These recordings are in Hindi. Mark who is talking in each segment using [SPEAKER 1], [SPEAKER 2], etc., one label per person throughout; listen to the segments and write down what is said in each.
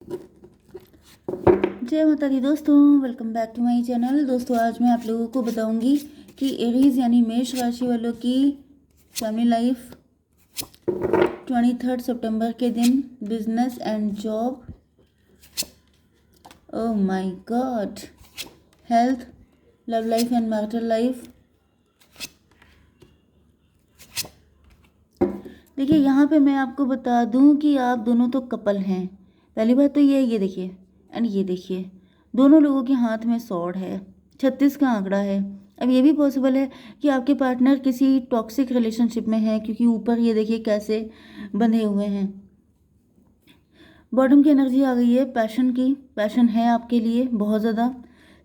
[SPEAKER 1] जय माता दी दोस्तों, welcome back to my channel. दोस्तों आज मैं आप लोगों को बताऊंगी कि एरीज यानी मेष राशि वालों की फैमिली लाइफ 23 सितंबर के दिन, business and job, oh my God, health, love life and marital life. देखिए यहाँ पे मैं आपको बता दूं कि आप दोनों तो कपल हैं। पहली बात तो ये देखिए एंड ये देखिए, दोनों लोगों के हाथ में सॉर्ड है, 36 का आंकड़ा है। अब ये भी पॉसिबल है कि आपके पार्टनर किसी टॉक्सिक रिलेशनशिप में है, क्योंकि ऊपर ये देखिए कैसे बंधे हुए हैं। बॉटम की एनर्जी आ गई है पैशन की। पैशन है आपके लिए बहुत ज़्यादा,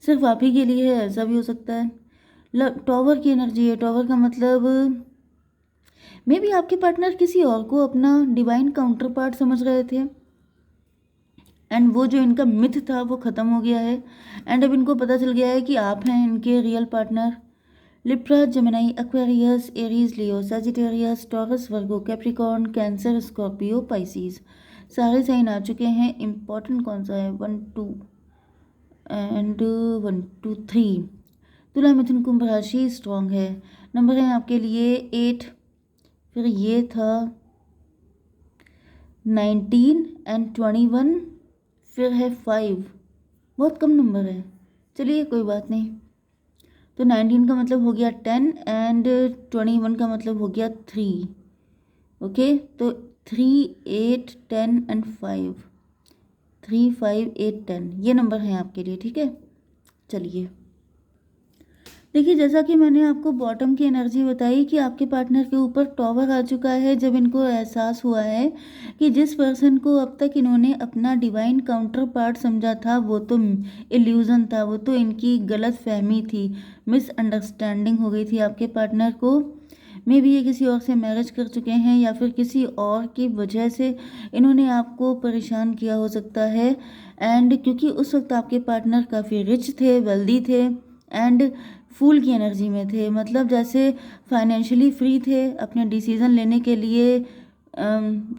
[SPEAKER 1] सिर्फ आप ही के लिए है, ऐसा भी हो सकता है। टॉवर की एनर्जी है। टॉवर का मतलब मे बी आपके पार्टनर किसी और को अपना डिवाइन काउंटर पार्ट समझ रहे थे, एंड वो जो इनका मिथ था वो ख़त्म हो गया है, एंड अब इनको पता चल गया है कि आप हैं इनके real partner. Libra, Gemini, Aquarius, Aries, Leo, Sagittarius, Taurus, Virgo, Capricorn, Cancer, Scorpio, Pisces, सारे साइन आ चुके हैं। इम्पॉर्टेंट कौन सा है? 1 2 एंड 1 2 3। तुला, मिथुन, कुंभ राशि स्ट्रॉन्ग है। नंबर है आपके लिए 8, फिर ये था 19 एंड 21, फिर है 5। बहुत कम नंबर है, चलिए कोई बात नहीं। तो 19 का मतलब हो गया 10 एंड 21 का मतलब हो गया 3। ओके, तो 3 8 10 एंड 5, 3 5 8 10 ये नंबर हैं आपके लिए, ठीक है। चलिए देखिए, जैसा कि मैंने आपको बॉटम की एनर्जी बताई कि आपके पार्टनर के ऊपर टॉवर आ चुका है, जब इनको एहसास हुआ है कि जिस पर्सन को अब तक इन्होंने अपना डिवाइन काउंटर पार्ट समझा था वो तो इल्यूज़न था, वो तो इनकी गलत फहमी थी, मिसअंडरस्टैंडिंग हो गई थी आपके पार्टनर को। मे भी ये किसी और से मैरिज कर चुके हैं, या फिर किसी और की वजह से इन्होंने आपको परेशान किया हो सकता है। एंड क्योंकि उस वक्त आपके पार्टनर काफ़ी रिच थे, वेल्दी थे, एंड फूल की एनर्जी में थे, मतलब जैसे फाइनेंशियली फ्री थे अपने डिसीज़न लेने के लिए,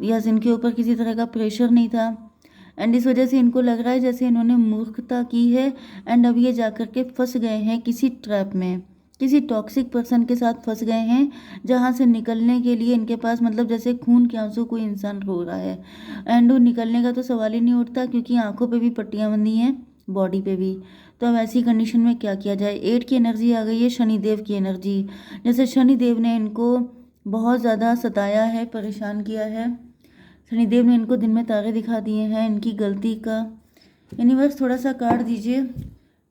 [SPEAKER 1] या जिनके ऊपर किसी तरह का प्रेशर नहीं था। एंड इस वजह से इनको लग रहा है जैसे इन्होंने मूर्खता की है, एंड अब ये जाकर के फंस गए हैं किसी ट्रैप में, किसी टॉक्सिक पर्सन के साथ फंस गए हैं, जहाँ से निकलने के लिए इनके पास, मतलब जैसे खून के आंसू कोई इंसान रो रहा है, एंड वो निकलने का तो सवाल ही नहीं उठता, क्योंकि आंखों पे भी पट्टियाँ बंधी हैं, बॉडी पे भी। तो अब ऐसी कंडीशन में क्या किया जाए? 8 की एनर्जी आ गई है, शनिदेव की एनर्जी। जैसे शनिदेव ने इनको बहुत ज़्यादा सताया है, परेशान किया है। शनिदेव ने इनको दिन में तारे दिखा दिए हैं इनकी गलती का। यूनिवर्स थोड़ा सा काट दीजिए,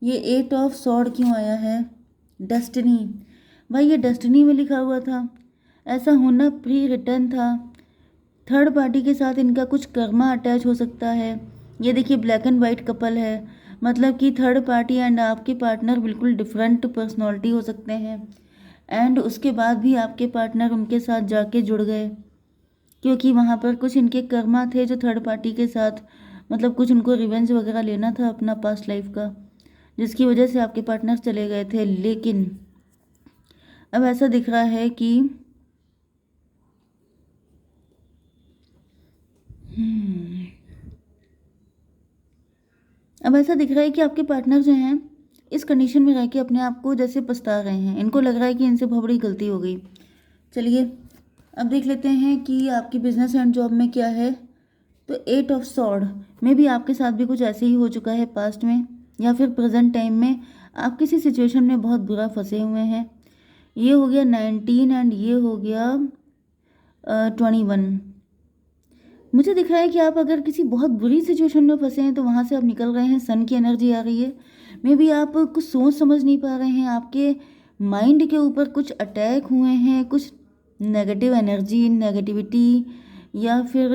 [SPEAKER 1] ये 8 ऑफ सॉर्ड क्यों आया है? डेस्टिनी। भाई ये डेस्टिनी में लिखा हुआ था, ऐसा होना प्री रिटर्न था। थर्ड पार्टी के साथ इनका कुछ कर्मा अटैच हो सकता है। ये देखिए ब्लैक एंड वाइट कपल है, मतलब कि थर्ड पार्टी एंड आपके पार्टनर बिल्कुल डिफरेंट पर्सनैलिटी हो सकते हैं, एंड उसके बाद भी आपके पार्टनर उनके साथ जाके जुड़ गए, क्योंकि वहाँ पर कुछ इनके कर्मा थे जो थर्ड पार्टी के साथ, मतलब कुछ उनको रिवेंज वगैरह लेना था अपना पास्ट लाइफ का, जिसकी वजह से आपके पार्टनर चले गए थे। लेकिन अब ऐसा दिख रहा है कि आपके पार्टनर जो हैं इस कंडीशन में रह के अपने आप को जैसे पछता रहे हैं, इनको लग रहा है कि इनसे बहुत बड़ी गलती हो गई। चलिए अब देख लेते हैं कि आपकी बिजनेस एंड जॉब में क्या है। तो 8 ऑफ सॉर्ड में भी आपके साथ भी कुछ ऐसे ही हो चुका है पास्ट में, या फिर प्रेजेंट टाइम में आप किसी सिचुएशन में बहुत बुरा फंसे हुए हैं। ये हो गया 19 एंड ये हो गया 21। मुझे दिख रहा है कि आप अगर किसी बहुत बुरी सिचुएशन में फंसे हैं तो वहाँ से आप निकल रहे हैं। सन की एनर्जी आ रही है, मे बी आप कुछ सोच समझ नहीं पा रहे हैं, आपके माइंड के ऊपर कुछ अटैक हुए हैं, कुछ नेगेटिव एनर्जी, नेगेटिविटी, या फिर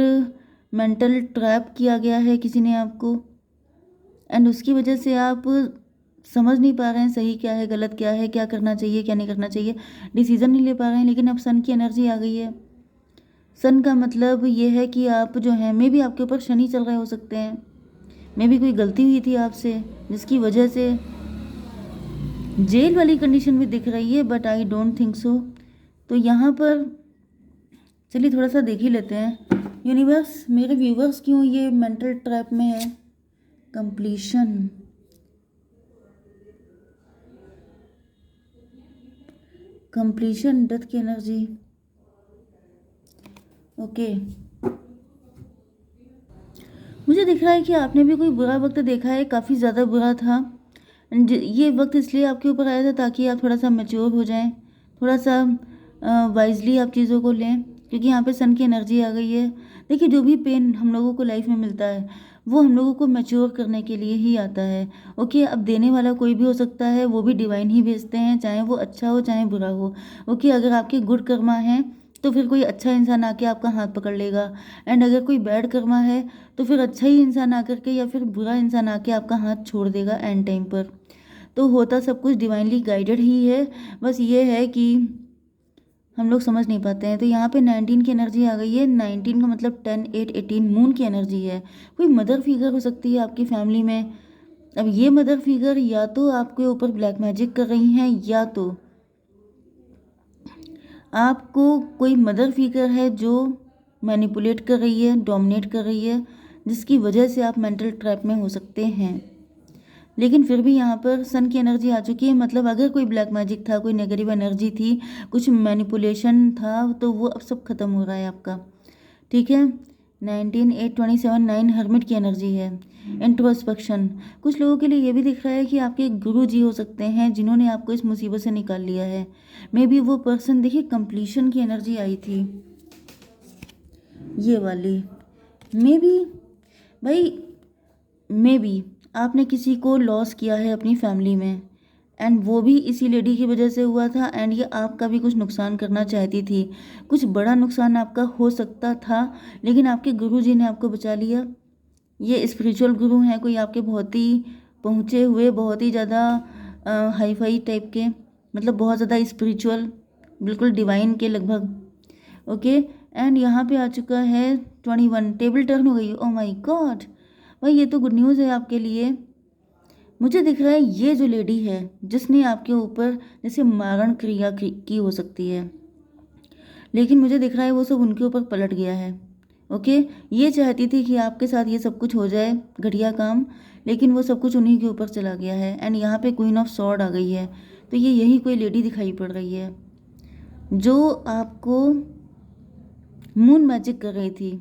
[SPEAKER 1] मेंटल ट्रैप किया गया है किसी ने आपको, एंड उसकी वजह से आप समझ नहीं पा रहे हैं सही क्या है, गलत क्या है, क्या करना चाहिए, क्या नहीं करना चाहिए, डिसीजन नहीं ले पा रहे हैं। लेकिन अब सन की एनर्जी आ गई है। सन का मतलब ये है कि आप जो हैं, मे भी आपके ऊपर शनि चल रहे हो सकते हैं, मे भी कोई गलती हुई थी आपसे जिसकी वजह से जेल वाली कंडीशन भी दिख रही है, but I don't think so. तो यहाँ पर चलिए थोड़ा सा देख ही लेते हैं यूनिवर्स, मेरे व्यूवर्स क्यों ये मेंटल ट्रैप में है? कंप्लीशन, कंप्लीशन, डेथ की एनर्जी। ओके, मुझे दिख रहा है कि आपने भी कोई बुरा वक्त देखा है, काफ़ी ज़्यादा बुरा था। ये वक्त इसलिए आपके ऊपर आया था ताकि आप थोड़ा सा मैच्योर हो जाएं, थोड़ा सा वाइजली आप चीज़ों को लें, क्योंकि यहाँ पे सन की एनर्जी आ गई है। देखिए, जो भी पेन हम लोगों को लाइफ में मिलता है वो हम लोगों को मैच्योर करने के लिए ही आता है। ओके, अब देने वाला कोई भी हो सकता है, वो भी डिवाइन ही भेजते हैं, चाहे वो अच्छा हो चाहे बुरा हो। ओके, अगर आपके गुड कर्मा है तो फिर कोई अच्छा इंसान आके आपका हाथ पकड़ लेगा, एंड अगर कोई बैड कर्मा है तो फिर अच्छा ही इंसान आकर के या फिर बुरा इंसान आके आपका हाथ छोड़ देगा एंड टाइम पर। तो होता सब कुछ डिवाइनली गाइडेड ही है, बस ये है कि हम लोग समझ नहीं पाते हैं। तो यहाँ पे 19 की एनर्जी आ गई है। 19 का मतलब 10, 8, 18 मून की एनर्जी है। कोई मदर फिगर हो सकती है आपकी फैमिली में। अब ये मदर फिगर या तो आपके ऊपर ब्लैक मैजिक कर रही हैं, या तो आपको कोई मदर फिगर है जो मैनिपुलेट कर रही है, डोमिनेट कर रही है, जिसकी वजह से आप मेंटल ट्रैप में हो सकते हैं। लेकिन फिर भी यहाँ पर सन की एनर्जी आ चुकी है, मतलब अगर कोई ब्लैक मैजिक था, कोई नेगेटिव एनर्जी थी, कुछ मैनिपुलेशन था, तो वो अब सब खत्म हो रहा है आपका। ठीक है, 19, 8, 27, 9 हर्मिट की एनर्जी है। इंट्रोस्पेक्शन, कुछ लोगों के लिए ये भी दिख रहा है कि आपके गुरु जी हो सकते हैं जिन्होंने आपको इस मुसीबत से निकाल लिया है। मे बी वो पर्सन, देखिए कंप्लीशन की एनर्जी आई थी ये वाली। मे बी भाई, मे बी आपने किसी को लॉस किया है अपनी फैमिली में, एंड वो भी इसी लेडी की वजह से हुआ था, एंड ये आपका भी कुछ नुकसान करना चाहती थी। कुछ बड़ा नुकसान आपका हो सकता था, लेकिन आपके गुरु जी ने आपको बचा लिया। ये स्पिरिचुअल गुरु हैं, कोई आपके बहुत ही पहुँचे हुए, बहुत ही ज़्यादा हाई फाई टाइप के, मतलब बहुत ज़्यादा स्पिरिचुअल, बिल्कुल डिवाइन के लगभग। ओके, एंड यहाँ पे आ चुका है 21, टेबल टर्न हो गई। ओ माय गॉड भाई, ये तो गुड न्यूज़ है आपके लिए। मुझे दिख रहा है ये जो लेडी है जिसने आपके ऊपर जैसे मारण क्रिया की हो सकती है, लेकिन मुझे दिख रहा है वो सब उनके ऊपर पलट गया है। ओके, ये चाहती थी कि आपके साथ ये सब कुछ हो जाए, घटिया काम, लेकिन वो सब कुछ उन्हीं के ऊपर चला गया है। एंड यहाँ पे क्वीन ऑफ सॉर्ड आ गई है, तो ये यही कोई लेडी दिखाई पड़ रही है जो आपको मून मैजिक कर रही थी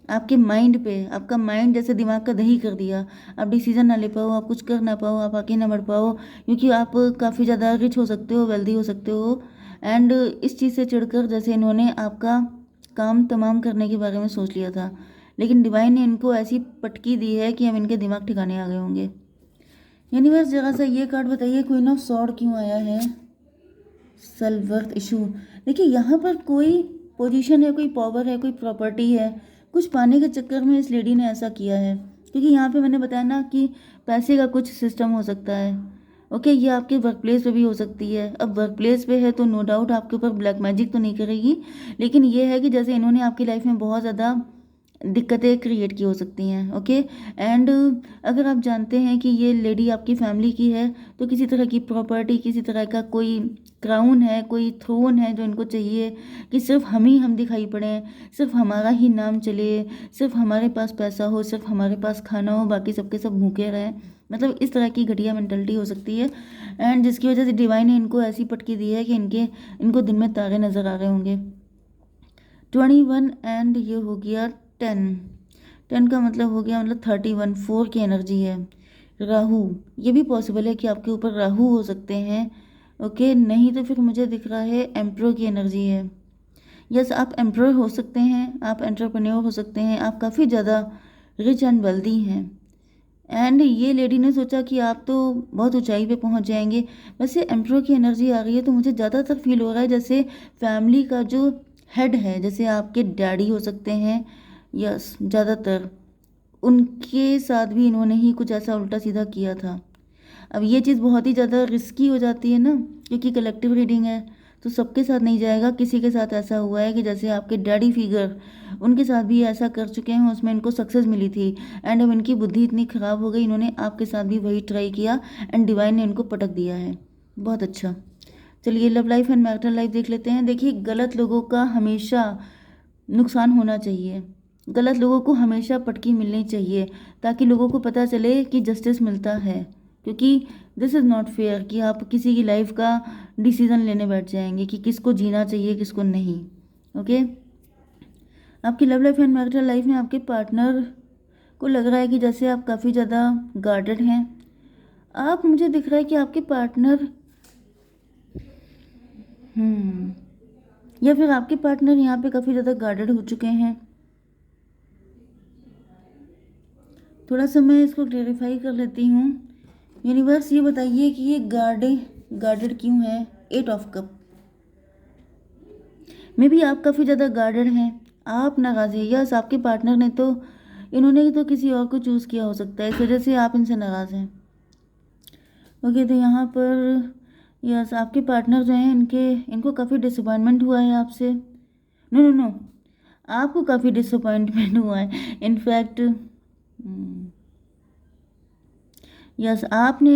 [SPEAKER 1] आपके माइंड पे। आपका माइंड जैसे दिमाग का दही कर दिया, आप डिसीजन ना ले पाओ, आप कुछ कर ना पाओ, आप आगे ना बढ़ पाओ, क्योंकि आप काफ़ी ज़्यादा रिच हो सकते हो, वेल्दी हो सकते हो। एंड इस चीज़ से चिढ़कर जैसे इन्होंने आपका काम तमाम करने के बारे में सोच लिया था, लेकिन डिवाइन ने इनको ऐसी पटकी दी है कि अब इनके दिमाग ठिकाने आ गए होंगे। यूनिवर्स, जरा सा ये कार्ड बताइए, क्वीन ऑफ सॉर्ड क्यों आया है? Self worth issue. देखिए, यहाँ पर कोई पोजीशन है, कोई पावर है, कोई प्रॉपर्टी है, कुछ पाने के चक्कर में इस लेडी ने ऐसा किया है। क्योंकि यहाँ पे मैंने बताया ना कि पैसे का कुछ सिस्टम हो सकता है। ओके, ये आपके वर्क प्लेस पे भी हो सकती है। अब वर्क प्लेस पे है तो नो डाउट आपके ऊपर ब्लैक मैजिक तो नहीं करेगी, लेकिन ये है कि जैसे इन्होंने आपकी लाइफ में बहुत ज़्यादा दिक्कतें क्रिएट की हो सकती हैं। ओके, एंड अगर आप जानते हैं कि ये लेडी आपकी फैमिली की है, तो किसी तरह की प्रॉपर्टी, किसी तरह का कोई क्राउन है, कोई थ्रोन है जो इनको चाहिए कि सिर्फ हम दिखाई पड़े, सिर्फ हमारा ही नाम चले, सिर्फ हमारे पास पैसा हो, सिर्फ हमारे पास खाना हो, बाकी सबके सब भूखे रहें। मतलब इस तरह की घटिया मेंटलिटी हो सकती है, एंड जिसकी वजह से डिवाइन ने इनको ऐसी पटकी दी है कि इनको दिन में तारे नज़र आ रहे होंगे। 21 एंड ये हो गया 10 का मतलब हो गया, मतलब 31, 4 की एनर्जी है। राहु, ये भी पॉसिबल है कि आपके ऊपर राहु हो सकते हैं। ओके, नहीं तो फिर मुझे दिख रहा है एम्प्रो की एनर्जी है। यस, आप एम्प्रो हो सकते हैं, आप एंटरप्रेन्योर हो सकते हैं, आप काफ़ी ज़्यादा रिच एंड वेल्दी हैं। एंड ये लेडी ने सोचा कि आप तो बहुत ऊंचाई पे पहुंच जाएंगे। वैसे एम्प्रो की एनर्जी आ रही है तो मुझे ज़्यादातर फील हो रहा है जैसे फैमिली का जो हेड है, जैसे आपके डैडी हो सकते हैं, यस, ज़्यादातर उनके साथ भी इन्होंने ही कुछ ऐसा उल्टा सीधा किया था। अब ये चीज़ बहुत ही ज़्यादा रिस्की हो जाती है ना, क्योंकि कलेक्टिव रीडिंग है, तो सबके साथ नहीं जाएगा। किसी के साथ ऐसा हुआ है कि जैसे आपके डैडी फिगर, उनके साथ भी ऐसा कर चुके हैं, उसमें इनको सक्सेस मिली थी, एंड अब इनकी बुद्धि इतनी ख़राब हो गई, इन्होंने आपके साथ भी वही ट्राई किया, एंड डिवाइन ने इनको पटक दिया है। बहुत अच्छा, चलिए love life and marital life देख लेते हैं। देखिए, गलत लोगों का हमेशा नुकसान होना चाहिए, गलत लोगों को हमेशा पटकी मिलनी चाहिए ताकि लोगों को पता चले कि जस्टिस मिलता है, क्योंकि दिस इज़ नॉट फेयर कि आप किसी की लाइफ का डिसीज़न लेने बैठ जाएंगे कि किसको जीना चाहिए किसको नहीं। ओके, आपकी love life and marital life में आपके पार्टनर को लग रहा है कि जैसे आप काफ़ी ज़्यादा गार्डेड हैं। आप, मुझे दिख रहा है कि आपके पार्टनर या फिर आपके पार्टनर यहाँ पे काफ़ी ज़्यादा गार्डेड हो चुके हैं। थोड़ा सा मैं इसको क्लेरिफाई कर लेती हूँ। यूनिवर्स ये बताइए कि ये गार्डेड क्यों है। 8 ऑफ कप, मे बी आप काफ़ी ज़्यादा गार्डेड हैं, आप नाराज़ हैं। यस, आपके पार्टनर ने तो, इन्होंने तो किसी और को चूज़ किया हो सकता है, इस वजह से आप इनसे नाराज़ हैं। ओके, तो यहाँ पर यस, आपके पार्टनर जो हैं इनको काफ़ी डिसअपॉइंटमेंट हुआ है आपसे। नो नो नो, आपको काफ़ी डिसअपॉइंटमेंट हुआ है इनफैक्ट। यस, आपने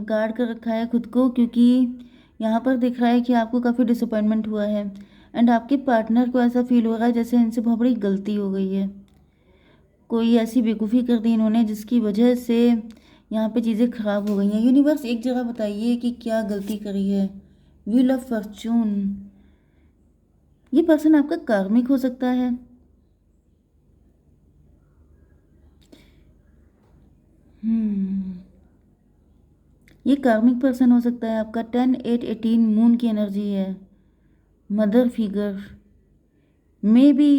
[SPEAKER 1] गार्ड कर रखा है खुद को, क्योंकि यहाँ पर दिख रहा है कि आपको काफ़ी डिसअपॉइंटमेंट हुआ है एंड आपके पार्टनर को ऐसा फील हो रहा है जैसे इनसे बहुत बड़ी गलती हो गई है। कोई ऐसी बेवकूफ़ी कर दी इन्होंने जिसकी वजह से यहाँ पे चीज़ें ख़राब हो गई हैं। यूनिवर्स एक जगह बताइए कि क्या गलती करी है। व्हील ऑफ फॉर्चून, ये पर्सन आपका कार्मिक हो सकता है। ये कार्मिक पर्सन हो सकता है आपका। 10 8 18 मून की एनर्जी है। मदर फिगर, मे बी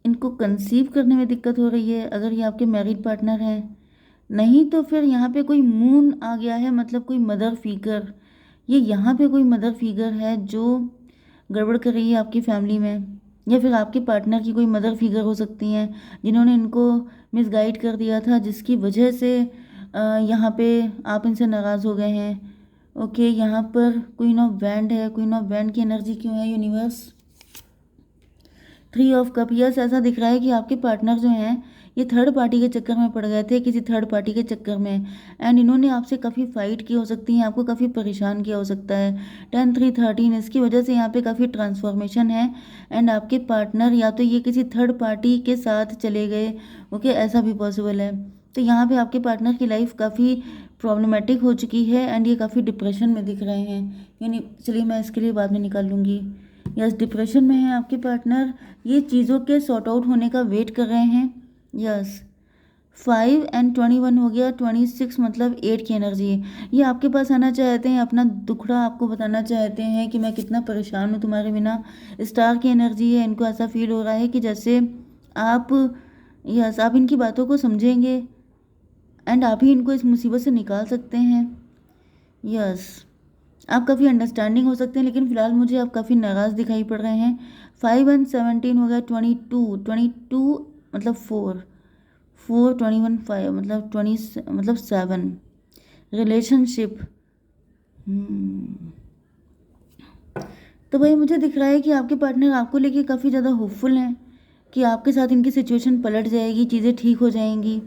[SPEAKER 1] इनको कंसीव करने में दिक्कत हो रही है अगर ये आपके मैरिड पार्टनर हैं। नहीं तो फिर यहाँ पे कोई मून आ गया है, मतलब कोई मदर फिगर, ये यहाँ पे कोई मदर फिगर है जो गड़बड़ कर रही है आपकी फैमिली में, या फिर आपके पार्टनर की कोई मदर फिगर हो सकती हैं जिन्होंने इनको मिसगाइड कर दिया था, जिसकी वजह से यहाँ पे आप इनसे नाराज़ हो गए हैं। ओके, यहाँ पर क्वीन ऑफ वैंड है। क्वीन ऑफ वैंड की एनर्जी क्यों है यूनिवर्स। 3 ऑफ कप, यस, ऐसा दिख रहा है कि आपके पार्टनर जो हैं ये थर्ड पार्टी के चक्कर में पड़ गए थे, किसी थर्ड पार्टी के चक्कर में, एंड इन्होंने आपसे काफ़ी फाइट की हो सकती है, आपको काफ़ी परेशान किया हो सकता है। 10 3 13, इसकी वजह से यहाँ पे काफ़ी ट्रांसफॉर्मेशन है एंड आपके पार्टनर या तो ये किसी थर्ड पार्टी के साथ चले गए। ओके, ऐसा भी पॉसिबल है। तो यहाँ पे आपके पार्टनर की लाइफ काफ़ी प्रॉब्लमेटिक हो चुकी है एंड ये काफ़ी डिप्रेशन में दिख रहे हैं। यानी चलिए मैं इसके लिए बाद में निकाल लूँगी। यस, डिप्रेशन में है आपके पार्टनर, ये चीज़ों के सॉर्ट आउट होने का वेट कर रहे हैं। यस, 5 एंड 21 हो गया, 26 मतलब 8 की एनर्जी है। ये आपके पास आना चाहते हैं, अपना दुखड़ा आपको बताना चाहते हैं कि मैं कितना परेशान हूँ तुम्हारे बिना। स्टार की एनर्जी है, इनको ऐसा फील हो रहा है कि जैसे आप, यस, आप इनकी बातों को समझेंगे एंड आप ही इनको इस मुसीबत से निकाल सकते हैं। यस, आप काफ़ी अंडरस्टैंडिंग हो सकते हैं, लेकिन फ़िलहाल मुझे आप काफ़ी नाराज़ दिखाई पड़ रहे हैं। 5 एंड 17 हो गया, 22 मतलब 4 21 5 मतलब 20 मतलब 7। रिलेशनशिप, तो भाई मुझे दिख रहा है कि आपके पार्टनर आपको लेके काफ़ी ज़्यादा होपफुल हैं कि आपके साथ इनकी सिचुएशन पलट जाएगी, चीज़ें ठीक हो जाएंगी,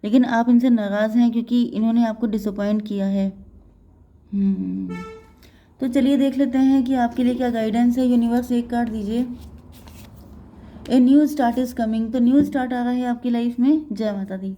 [SPEAKER 1] लेकिन आप इनसे नाराज़ हैं क्योंकि इन्होंने आपको डिसअपॉइंट किया है। तो चलिए देख लेते हैं कि आपके लिए क्या गाइडेंस है। यूनिवर्स एक कार्ड दीजिए। A new start is coming, तो न्यू स्टार्ट आ रहा है आपकी लाइफ में। जय माता दी।